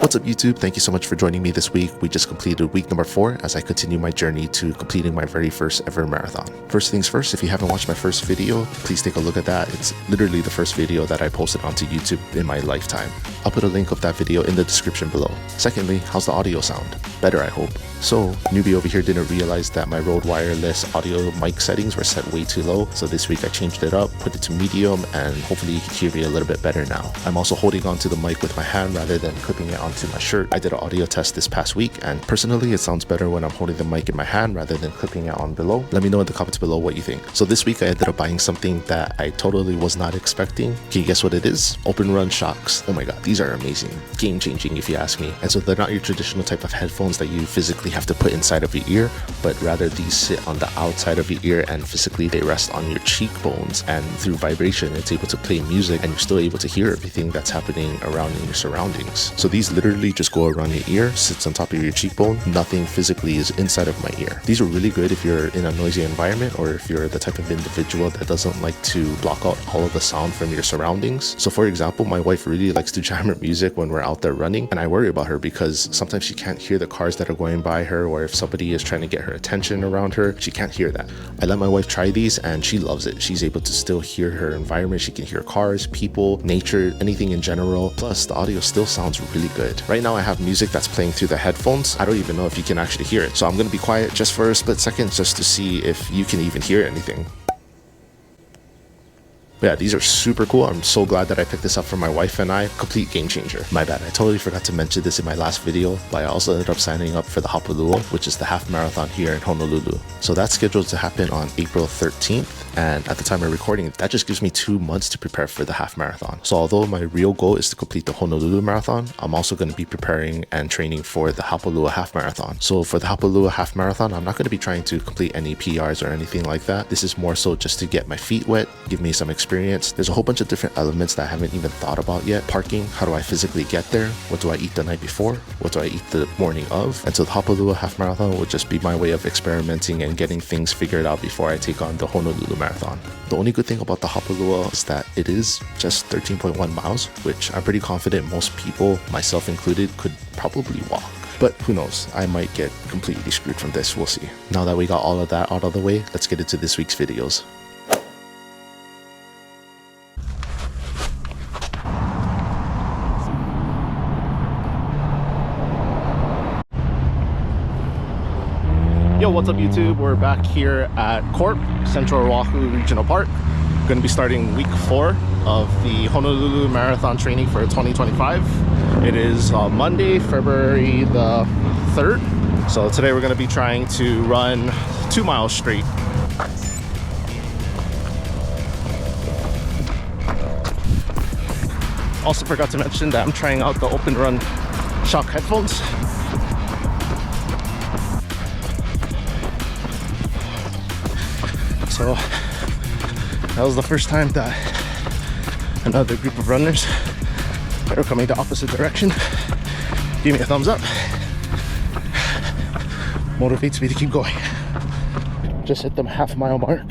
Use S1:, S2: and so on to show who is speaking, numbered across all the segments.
S1: What's up YouTube? Thank you so much for joining me this week. We just completed week number 4 as I continue my journey to completing my very first ever marathon. First things first, if you haven't watched my first video, please take a look at that. It's literally the first video that I posted onto YouTube in my lifetime. I'll put a link of that video in the description below. Secondly, how's the audio sound? Better, I hope. So, newbie over here didn't realize that my Rode Wireless audio mic settings were set way too low. So this week I changed it up, put it to medium, and hopefully you can hear me a little bit better now. I'm also holding onto the mic with my hand rather than clipping it onto my shirt. I did an audio test this past week, and personally it sounds better when I'm holding the mic in my hand rather than clipping it on below. Let me know in the comments below what you think. So this week I ended up buying something that I totally was not expecting. Can you guess what it is? Open run shocks. Oh my god, these are amazing. Game changing if you ask me. And so they're not your traditional type of headphones that you physically have to put inside of your ear, but rather these sit on the outside of your ear and physically they rest on your cheekbones, and through vibration it's able to play music and you're still able to hear everything that's happening around in your surroundings. So these literally just go around your ear, sits on top of your cheekbone. Nothing physically is inside of my ear. These are really good if you're in a noisy environment or if you're the type of individual that doesn't like to block out all of the sound from your surroundings. So for example, my wife really likes to jam her music when we're out there running, and I worry about her because sometimes she can't hear the cars that are going by her, or if somebody is trying to get her attention around her, she can't hear that. I let my wife try these and she loves it. She's able to still hear her environment. She can hear cars, people, nature, anything in general. Plus the audio still sounds really good. Right now I have music that's playing through the headphones. I don't even know if you can actually hear it. So I'm gonna be quiet just for a split second just to see if you can even hear anything. Yeah, these are super cool. I'm so glad that I picked this up for my wife and I. Complete game changer. My bad, I totally forgot to mention this in my last video, but I also ended up signing up for the Hapalua, which is the half marathon here in Honolulu. So that's scheduled to happen on April 13th. And at the time of recording, that just gives me 2 months to prepare for the half marathon. So although my real goal is to complete the Honolulu marathon, I'm also going to be preparing and training for the Hapalua half marathon. So for the Hapalua half marathon, I'm not going to be trying to complete any PRs or anything like that. This is more so just to get my feet wet, give me some experience. There's a whole bunch of different elements that I haven't even thought about yet. Parking, how do I physically get there? What do I eat the night before? What do I eat the morning of? And so the Hapalua half marathon will just be my way of experimenting and getting things figured out before I take on the Honolulu marathon. The only good thing about the Hapalua is that it is just 13.1 miles, which I'm pretty confident most people, myself included, could probably walk. But who knows, I might get completely screwed from this, we'll see. Now that we got all of that out of the way, let's get into this week's videos. Yo, what's up YouTube? We're back here at Corp, Central Oahu Regional Park. We're going to be starting week 4 of the Honolulu Marathon training for 2025. It is Monday, February the 3rd. So today we're going to be trying to run 2 miles straight. Also forgot to mention that I'm trying out the Open Run shock headphones. So that was the first time that another group of runners that were coming the opposite direction gave me a thumbs up. Motivates me to keep going. Just hit the half-mile mark.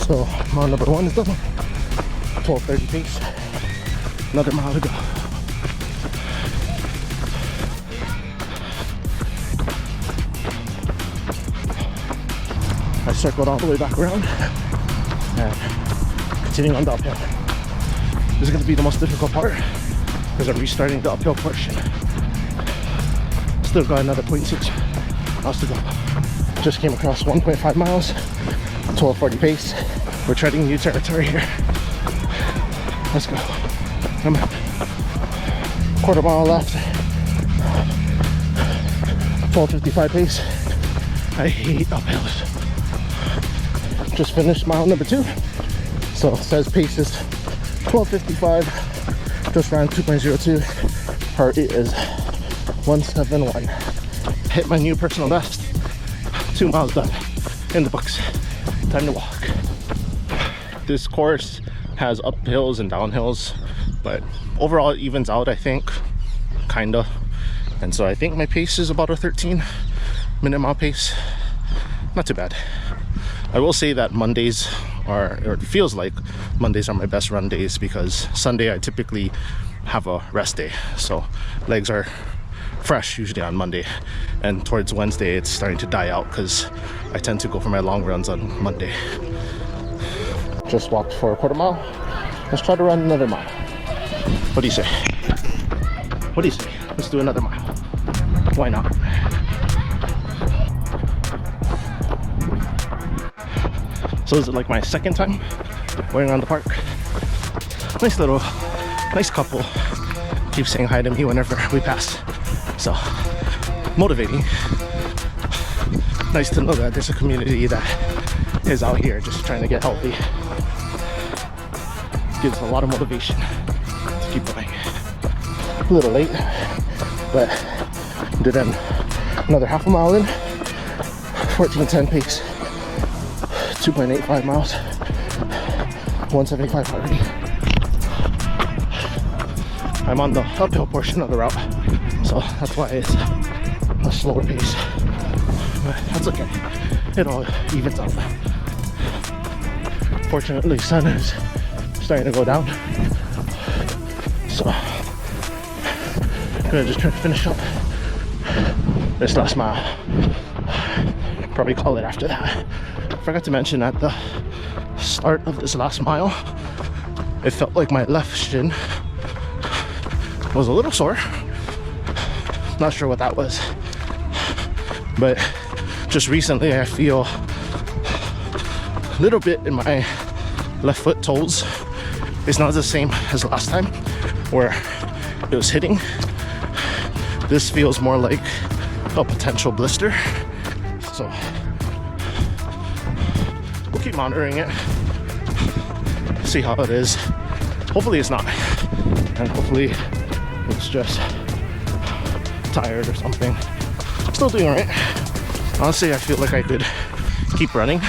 S1: So mile number 1 is done. 12:30 pace. Another mile to go. I circled all the way back around and continuing on the uphill. This is going to be the most difficult part because I'm restarting the uphill portion. Still got another 0.6 miles to go. Just came across 1.5 miles, 12:40 pace. We're treading new territory here. Let's go. Come on. Quarter mile left. 12:55 pace. I hate uphills. Just finished mile number 2, so it says pace is 12:55. Just ran 2.02. Heart rate is 171. Hit my new personal best. 2 miles done. In the books. Time to walk. This course has uphills and downhills, but overall it evens out, I think, kinda. And so I think my pace is about a 13-minute mile pace. Not too bad. I will say that Mondays
S2: or it feels like Mondays are my best run days, because Sunday I typically have a rest day, so legs are fresh usually on Monday, and towards Wednesday it's starting to die out because I tend to go for my long runs on Monday. Just walked for a quarter mile. Let's try to run another mile. What do you say? What do you say? Let's do another mile. Why not? So is it like my second time going around the park? Nice couple. Keep saying hi to me whenever we pass. So motivating. Nice to know that there's a community that is out here just trying to get healthy. Gives a lot of motivation to keep going. A little late, but did another half a mile in. 14:10 pace. 2.85 miles. 175 heart rate. I'm on the uphill portion of the route, so that's why it's a slower pace. But that's okay. It all evens out. Fortunately, sun is starting to go down, so I'm gonna just try to finish up this last mile. Probably call it after that. Forgot to mention at the start of this last mile, it felt like my left shin was a little sore. Not sure what that was, but just recently I feel a little bit in my left foot toes. It's not the same as last time where it was hitting. This feels more like a potential blister, so we'll keep monitoring it, see how it is. Hopefully it's not, and hopefully it's just tired or something. Still doing alright. Honestly, I feel like I could keep running,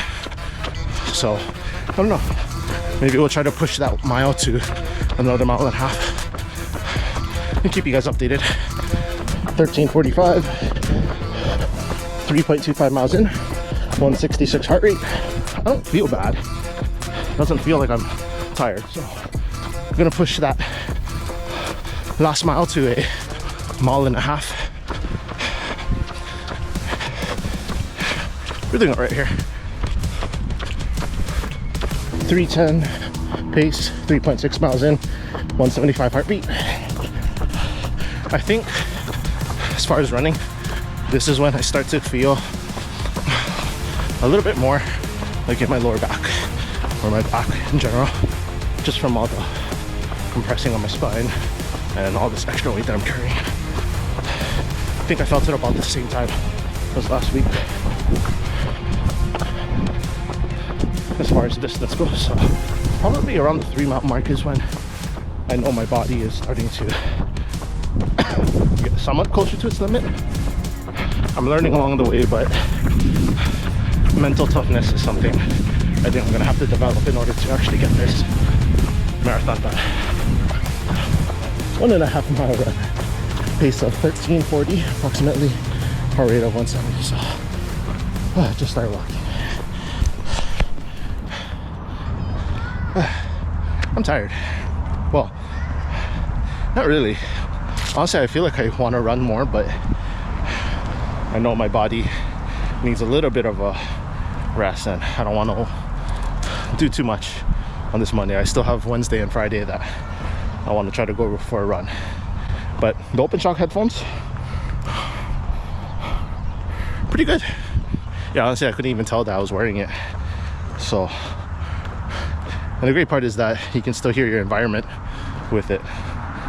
S2: so I don't know. Maybe we'll try to push that mile to another mile and a half and keep you guys updated. 13:45, 3.25 miles in, 166 heart rate. I don't feel bad. Doesn't feel like I'm tired, so I'm gonna push that last mile to a mile and a half. We're doing all right here. 3:10 pace, 3.6 miles in, 175 heartbeat. I think as far as running, this is when I start to feel a little bit more like in my lower back, or my back in general, just from all the compressing on my spine and all this extra weight that I'm carrying. I think I felt it about the same time as last week as far as distance goes. So probably around the 3 mile mark is when I know my body is starting to get somewhat closer to its limit. I'm learning along the way, but mental toughness is something I think I'm gonna have to develop in order to actually get this marathon done. 1.5 mile run, pace of 13:40, approximately heart rate of 170. So I just started walking. I'm tired. Well, not really. Honestly, I feel like I want to run more, but I know my body needs a little bit of a rest, and I don't want to do too much on this Monday. I still have Wednesday and Friday that I want to try to go for a run. But the open shock headphones, pretty good. Yeah, honestly, I couldn't even tell that I was wearing it. So, and the great part is that you can still hear your environment with it.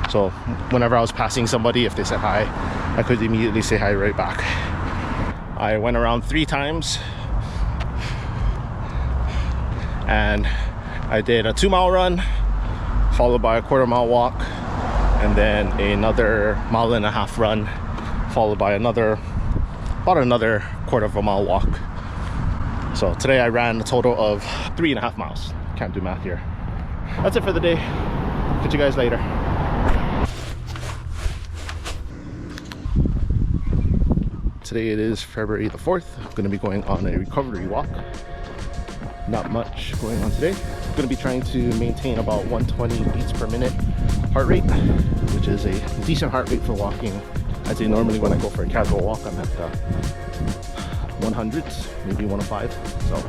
S2: So whenever I was passing somebody, if they said hi, I could immediately say hi right back. I went around 3 times, and I did a 2 mile run followed by a 1/4 mile walk, and then another 1.5 mile run followed by about another 1/4 mile walk. So today I ran a total of 3.5 miles. Can't do math here. That's it for the day. Catch you guys later. Today it is February the 4th. I'm going to be going on a recovery walk. Not much going on today. I'm going to be trying to maintain about 120 beats per minute heart rate, which is a decent heart rate for walking. I'd say normally when I go for a casual walk, I'm at the 100s, maybe 105. So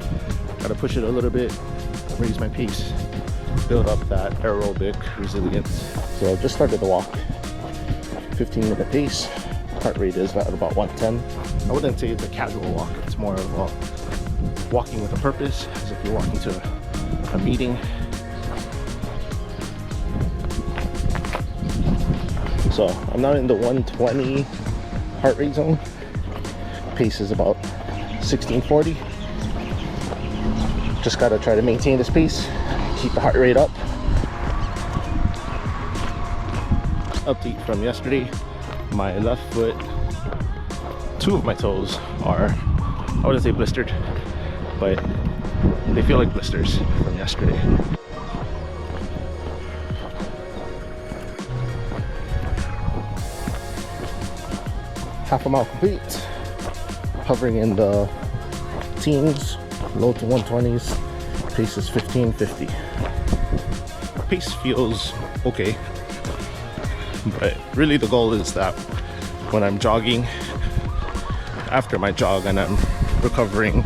S2: gotta push it a little bit, raise my pace, build up that aerobic resilience. So I've just started the walk, 15-minute pace. Heart rate is at about 110. I wouldn't say it's a casual walk, it's more of a walking with a purpose, as if you're walking to a meeting. So I'm now in the 120 heart rate zone. Pace is about 1640. Just gotta try to maintain this pace, keep the heart rate up. Update from yesterday, my left foot, 2 of my toes are, I wouldn't say blistered, but they feel like blisters from yesterday. Half a mile complete, hovering in the teens, low to 120s, pace is 1550. Pace feels okay, but really the goal is that when I'm jogging, after my jog and I'm recovering,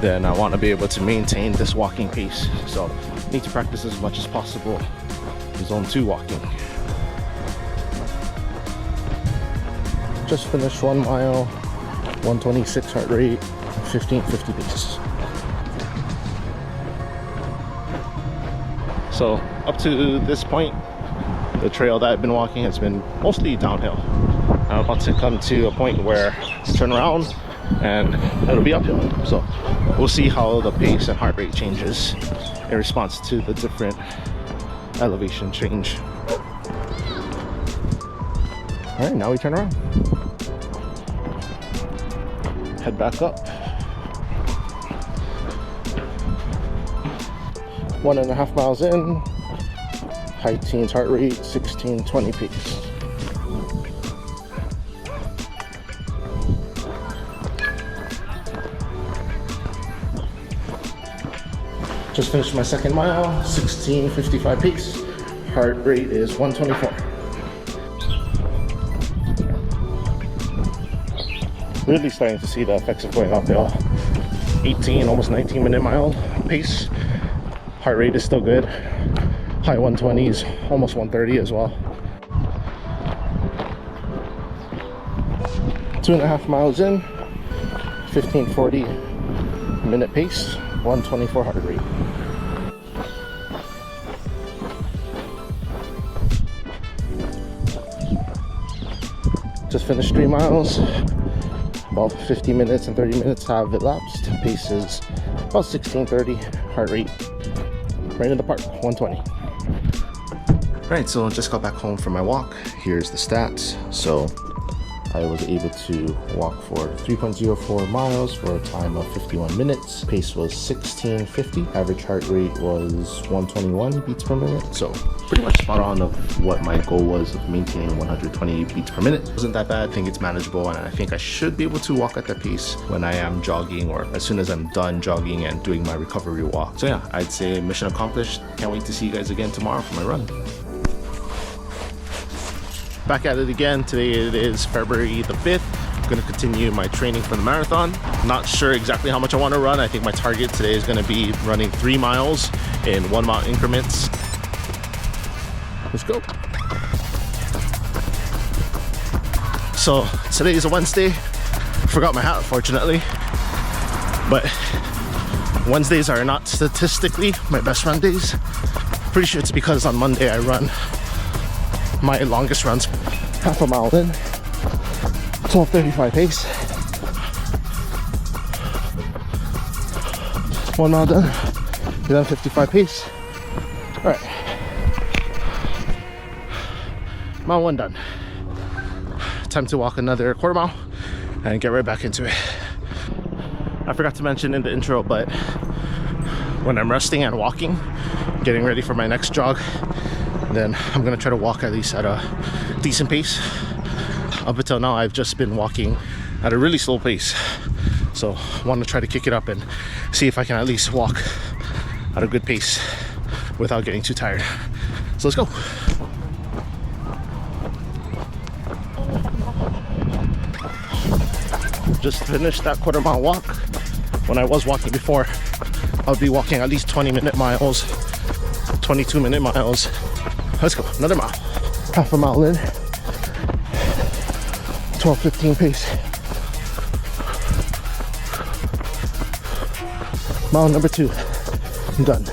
S2: then I want to be able to maintain this walking pace. So I need to practice as much as possible zone 2 walking. Just finished 1 mile, 126 heart rate, 1550 pace. So up to this point, the trail that I've been walking has been mostly downhill. I'm about to come to a point where I turn around and it'll be uphill. So we'll see how the pace and heart rate changes in response to the different elevation change. All right, now we turn around. Head back up. 1.5 miles in, high teens heart rate, 1620 pace. Just finished my 2nd mile, 1655 pace. Heart rate is 124. Really starting to see the effects of going uphill. 18, almost 19-minute mile pace. Heart rate is still good. High 120s, almost 130 as well. 2.5 miles in, 1540 minute pace, 124 heart rate. Just finished 3 miles. About 50 minutes and 30 minutes have elapsed. Pace is about 1630. Heart rate right in the park, 120. Right, so just got back home from my walk. Here's the stats. So I was able to walk for 3.04 miles for a time of 51 minutes. Pace was 1650. Average heart rate was 121 beats per minute. So pretty much spot on of what my goal was of maintaining 120 beats per minute. It wasn't that bad. I think it's manageable, and I think I should be able to walk at that pace when I am jogging, or as soon as I'm done jogging and doing my recovery walk. So yeah, I'd say mission accomplished. Can't wait to see you guys again tomorrow for my run. Back at it again. Today it is February the 5th. I'm going to continue my training for the marathon. Not sure exactly how much I want to run. I think my target today is going to be running 3 miles in 1 mile increments. Let's go. So today is a Wednesday. Forgot my hat, fortunately. But Wednesdays are not statistically my best run days. Pretty sure it's because on Monday I run my longest runs, half a mile in, 12:35 pace. 1 mile done, 11:55 pace. All right, mile 1 done. Time to walk another quarter mile and get right back into it. I forgot to mention in the intro, but when I'm resting and walking, getting ready for my next jog, then I'm gonna try to walk at least at a decent pace. Up until now, I've just been walking at a really slow pace. So I want to try to kick it up and see if I can at least walk at a good pace without getting too tired. So let's go. Just finished that quarter-mile walk. When I was walking before, I would be walking at least 20-minute miles, 22-minute miles. Let's go, another mile. Half a mile in, 12:15 pace. Mile number 2, I'm done.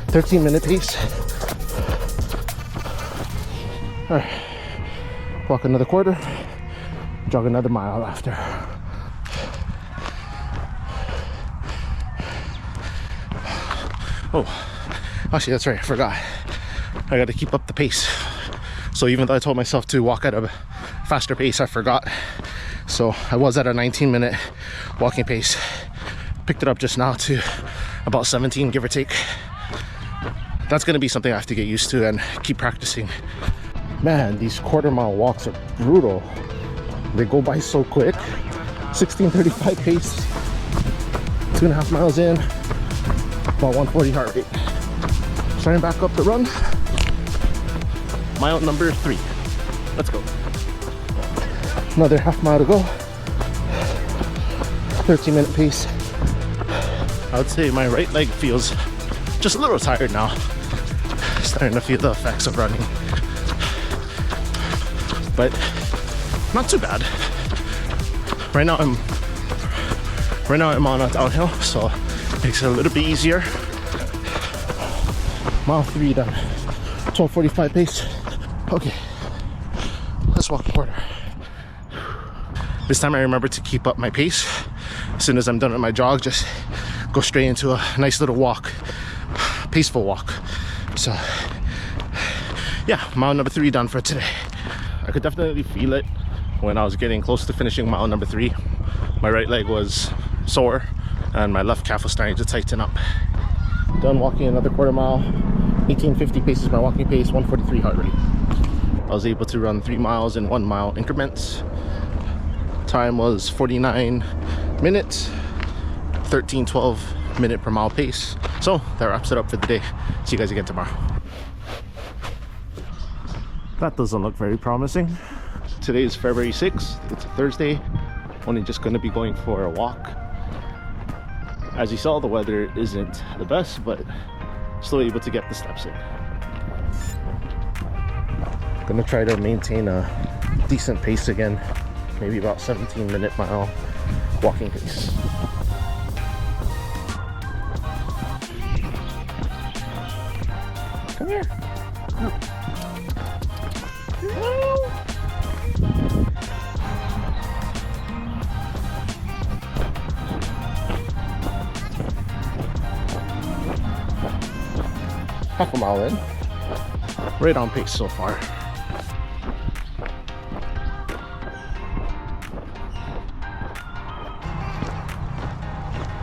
S2: 13-minute pace. All right, walk another quarter, jog another mile after. Oh, actually that's right, I forgot. I gotta keep up the pace. So even though I told myself to walk at a faster pace, I forgot. So I was at a 19-minute walking pace. Picked it up just now to about 17, give or take. That's gonna be something I have to get used to and keep practicing. Man, these quarter-mile walks are brutal. They go by so quick. 16:35 pace, 2.5 miles in, about 140 heart rate. Starting back up the run. Mile number 3. Let's go. Another half mile to go. 13-minute pace. I would say my right leg feels just a little tired now. Starting to feel the effects of running. But not too bad. Right now I'm on a downhill, so it makes it a little bit easier. Mile 3 done. 12:45 pace. Okay, let's walk a quarter. This time I remember to keep up my pace. As soon as I'm done with my jog, just go straight into a nice little walk, peaceful walk. So yeah, mile number 3 done for today. I could definitely feel it when I was getting close to finishing mile number 3. My right leg was sore and my left calf was starting to tighten up. Done walking another quarter mile. 18:50 pace is my walking pace, 143 heart rate. I was able to run 3 miles in 1 mile increments. Time was 49 minutes, 13:12 minute per mile pace. So that wraps it up for the day. See you guys again tomorrow. That doesn't look very promising. Today is February 6th. It's a Thursday. Only just going to be going for a walk. As you saw, the weather isn't the best, but still able to get the steps in. Gonna try to maintain a decent pace again. Maybe about 17-minute mile walking pace. Come here. No. No. Half a mile in. Right on pace so far.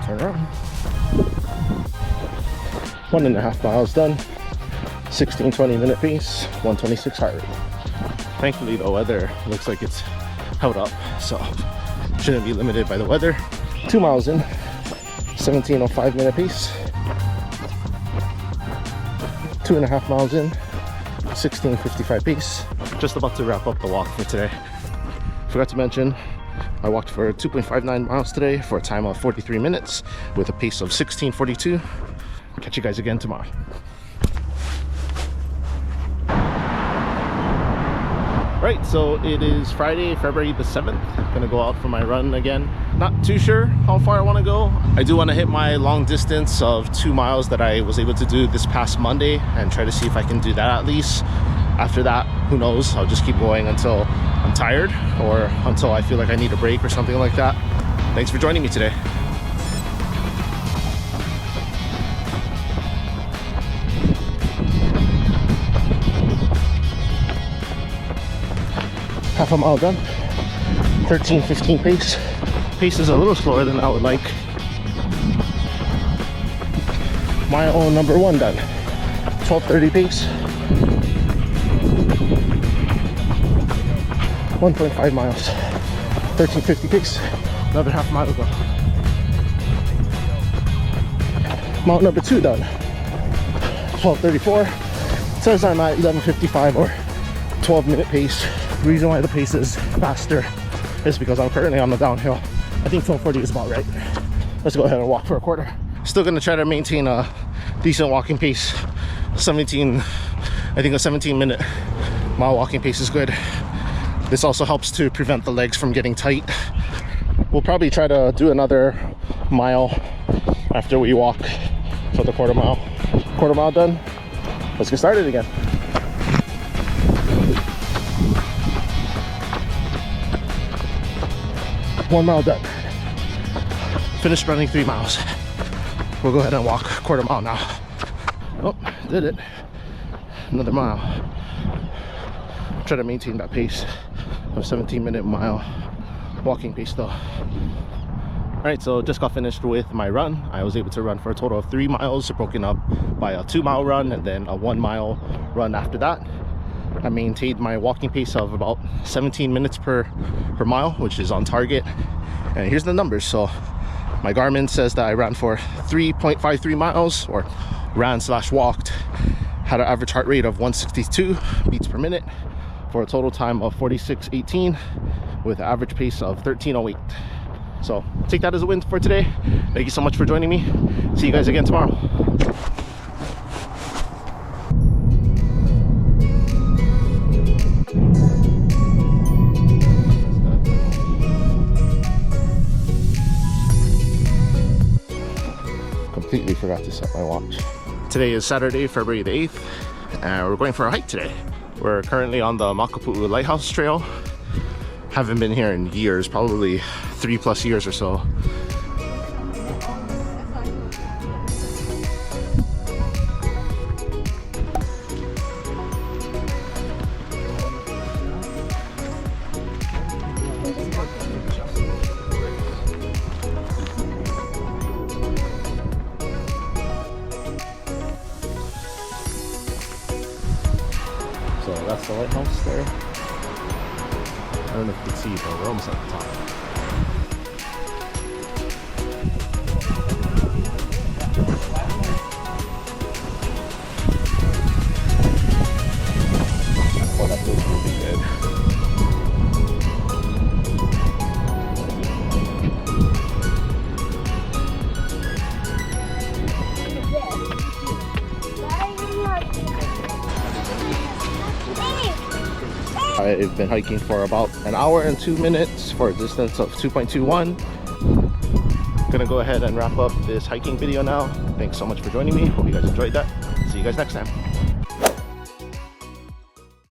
S2: Turn around. 1.5 miles done. 16-20 minute pace, 126 heart rate. Thankfully the weather looks like it's held up, so shouldn't be limited by the weather. 2 miles in, 17:05 minute pace. 2.5 miles in, 16:55 pace. Just about to wrap up the walk for today. Forgot to mention, I walked for 2.59 miles today for a time of 43 minutes with a pace of 16:42. Catch you guys again tomorrow. Right, so it is Friday, February the 7th. Gonna go out for my run again. Not too sure how far I want to go. I do want to hit my long distance of 2 miles that I was able to do this past Monday and try to see if I can do that at least. After that, who knows? I'll just keep going until I'm tired or until I feel like I need a break or something like that. Thanks for joining me today. Half a mile done. 13:15 pace. Pace is a little slower than I would like. Mile number 1 done. 12:30 pace. 1.5 miles. 13:50 pace. Another half mile to go. Mile number 2 done. 12:34. It says I'm at 11:55 or 12-minute pace. The reason why the pace is faster is because I'm currently on the downhill. I think 12:40 is about right. Let's go ahead and walk for a quarter. Still gonna try to maintain a decent walking pace. I think a 17-minute mile walking pace is good. This also helps to prevent the legs from getting tight. We'll probably try to do another mile after we walk for the quarter mile. Quarter mile done. Let's get started again. One mile done. Finished running 3 miles. We'll go ahead and walk quarter mile now. Oh, did it. Another mile. Try to maintain that pace of 17-minute mile walking pace though. Alright, so just got finished with my run. I was able to run for a total of 3 miles, broken up by a 2-mile run and then a 1-mile run after that. I maintained my walking pace of about 17 minutes per mile, which is on target. And here's the numbers. So my Garmin says that I ran for 3.53 miles, or ran/walked. Had an average heart rate of 162 beats per minute for a total time of 46:18 with an average pace of 13:08. So take that as a win for today. Thank you so much for joining me. See you guys again tomorrow. Completely forgot to set my watch. Today is Saturday, February the 8th, and we're going for a hike today. We're currently on the Makapuu Lighthouse Trail. Haven't been here in years, probably 3+ years or so. So that's the lighthouse there. I don't know if you can see, but we're almost at the top. Oh, that feels really good. I've been hiking for about an hour and 2 minutes for a distance of 2.21. Gonna go ahead and wrap up this hiking video now. Thanks so much for joining me. Hope you guys enjoyed that. See you guys next time.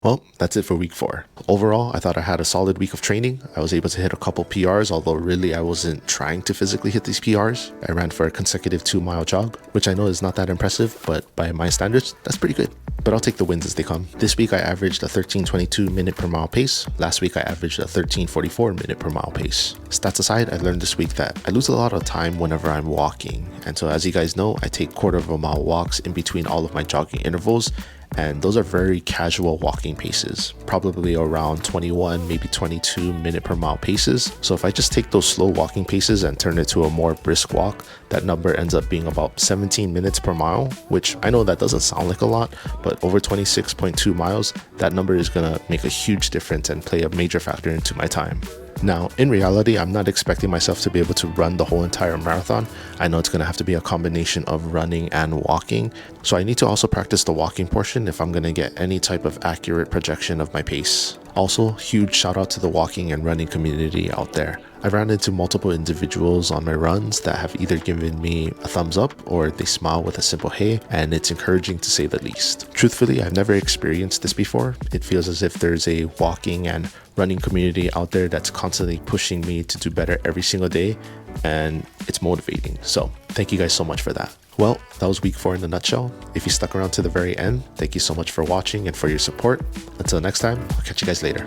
S1: Well, that's it for week 4. Overall, I thought I had a solid week of training. I was able to hit a couple PRs, although really I wasn't trying to physically hit these PRs. I ran for a consecutive 2-mile jog, which I know is not that impressive, but by my standards, that's pretty good. But I'll take the wins as they come. This week I averaged a 13:22 minute per mile pace. Last week I averaged a 13:44 minute per mile pace. Stats aside, I learned this week that I lose a lot of time whenever I'm walking. And so as you guys know, I take quarter-of-a-mile walks in between all of my jogging intervals. And those are very casual walking paces, probably around 21, maybe 22 minute per mile paces. So if I just take those slow walking paces and turn it to a more brisk walk, that number ends up being about 17 minutes per mile, which I know that doesn't sound like a lot, but over 26.2 miles, that number is gonna make a huge difference and play a major factor into my time. Now, in reality, I'm not expecting myself to be able to run the whole entire marathon. I know it's going to have to be a combination of running and walking. So I need to also practice the walking portion if I'm going to get any type of accurate projection of my pace. Also, huge shout out to the walking and running community out there. I've ran into multiple individuals on my runs that have either given me a thumbs up or they smile with a simple hey, and it's encouraging to say the least. Truthfully, I've never experienced this before. It feels as if there's a walking and running community out there that's constantly pushing me to do better every single day, and it's motivating. So thank you guys so much for that. Well, that was week 4 in a nutshell. If you stuck around to the very end, thank you so much for watching and for your support. Until next time, I'll catch you guys later.